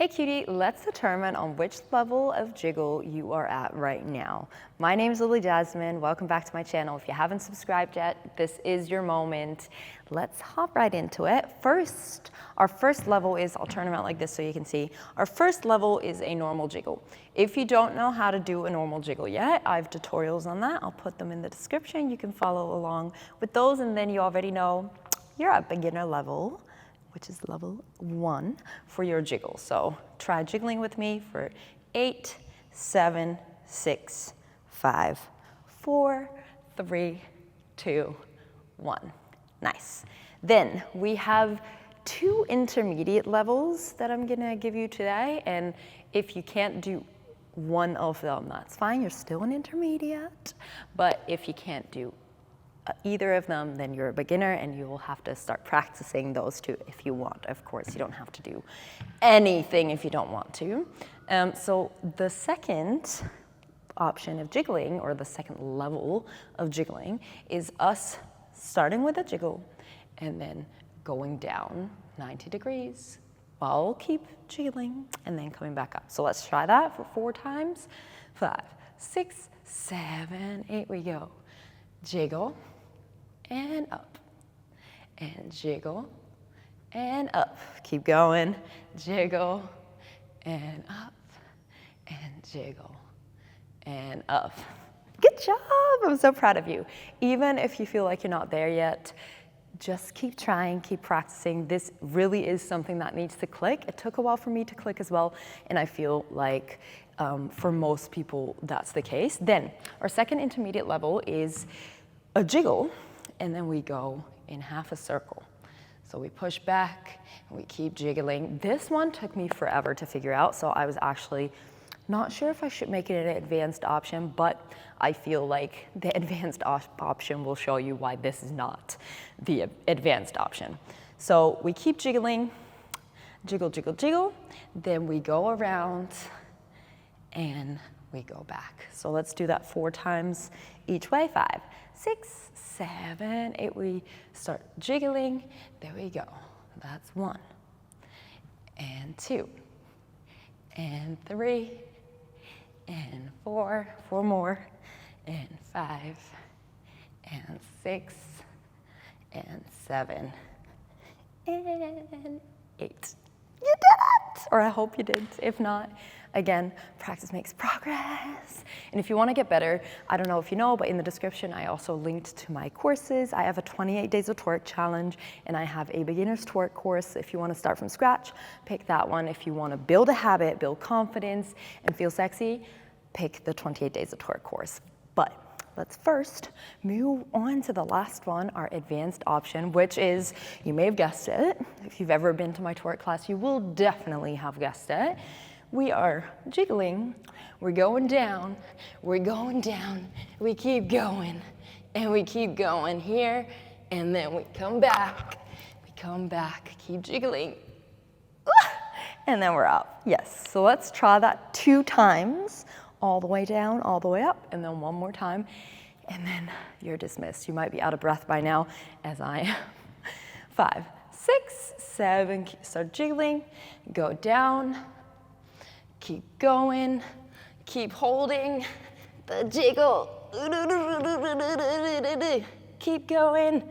Hey cutie, let's determine on which level of jiggle you are at right now. My name is Lily Jasmine. Welcome back to my channel. If you haven't subscribed yet, this is your moment. Let's hop right into it. Our first level is, I'll turn around like this so you can see. Our first level is a normal jiggle. If you don't know how to do a normal jiggle yet, I have tutorials on that. I'll put them in the description. You can follow along with those, and then you already know you're at beginner level, which is level 1 for your jiggle. So try jiggling with me for 8, 7, 6, 5, 4, 3, 2, 1. Nice. Then we have 2 intermediate levels that I'm gonna give you today, and if you can't do one of them, that's fine, you're still an intermediate. But if you can't do either of them, then you're a beginner and you will have to start practicing those 2 if you want. Of course, you don't have to do anything if you don't want to. So the second option of jiggling, or the second level of jiggling, is us starting with a jiggle and then going down 90 degrees while keep jiggling and then coming back up. So let's try that for 4 times. 5, 6, 7, 8, we go. Jiggle and up, and jiggle and up. Keep going. Jiggle and up, and jiggle and up. Good job. I'm so proud of you. Even if you feel like you're not there yet, just keep trying, keep practicing. This really is something that needs to click. It took a while for me to click as well, and I feel like for most people that's the case. Then our second intermediate level is a jiggle, and then we go in half a circle. So we push back and we keep jiggling. This one took me forever to figure out, so I was actually not sure if I should make it an advanced option, but I feel like the advanced option will show you why this is not the advanced option. So we keep jiggling, jiggle, jiggle, jiggle, then we go around and we go back. So let's do that 4 times each way. 5, 6, 7, 8, we start jiggling, there we go. That's 1, and 2, and 3, and 4, 4 more, and 5, and 6, and 7, and 8. You did it! Or I hope you did. If not, again, practice makes progress. And if you want to get better, I don't know if you know, but in the description, I also linked to my courses. I have a 28 days of twerk challenge, and I have a beginner's twerk course. If you want to start from scratch, pick that one. If you want to build a habit, build confidence, and feel sexy, pick the 28 days of twerk course. But let's first move on to the last one, our advanced option, which is, you may have guessed it. If you've ever been to my twerk class, you will definitely have guessed it. We are jiggling, we're going down, we keep going, and we keep going here, and then we come back, keep jiggling, and then we're up. Yes, so let's try that 2 times. All the way down, all the way up, and then 1 more time, and then you're dismissed. You might be out of breath by now, as I am. 5, 6, 7, start jiggling, go down, keep going, keep holding the jiggle. Keep going,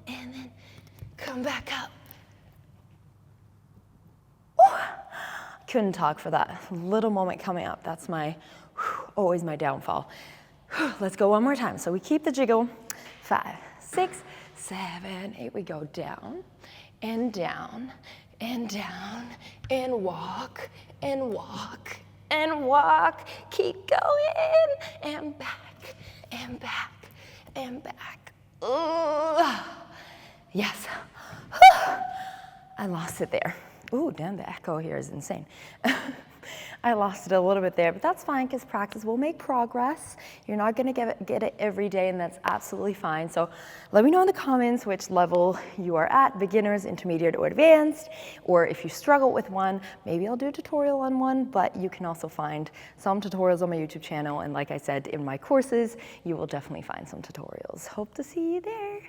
and then come back up. Couldn't talk for that little moment coming up. That's always my downfall. Let's go 1 more time. So we keep the jiggle. 5, 6, 7, 8. We go down and down and down and walk and walk and walk. Keep going and back and back and back. Ooh. Yes. I lost it there. Ooh, damn, the echo here is insane. I lost it a little bit there, but that's fine because practice will make progress. You're not gonna get it every day, and that's absolutely fine. So let me know in the comments which level you are at, beginners, intermediate, or advanced, or if you struggle with one, maybe I'll do a tutorial on one, but you can also find some tutorials on my YouTube channel, and like I said, in my courses, you will definitely find some tutorials. Hope to see you there.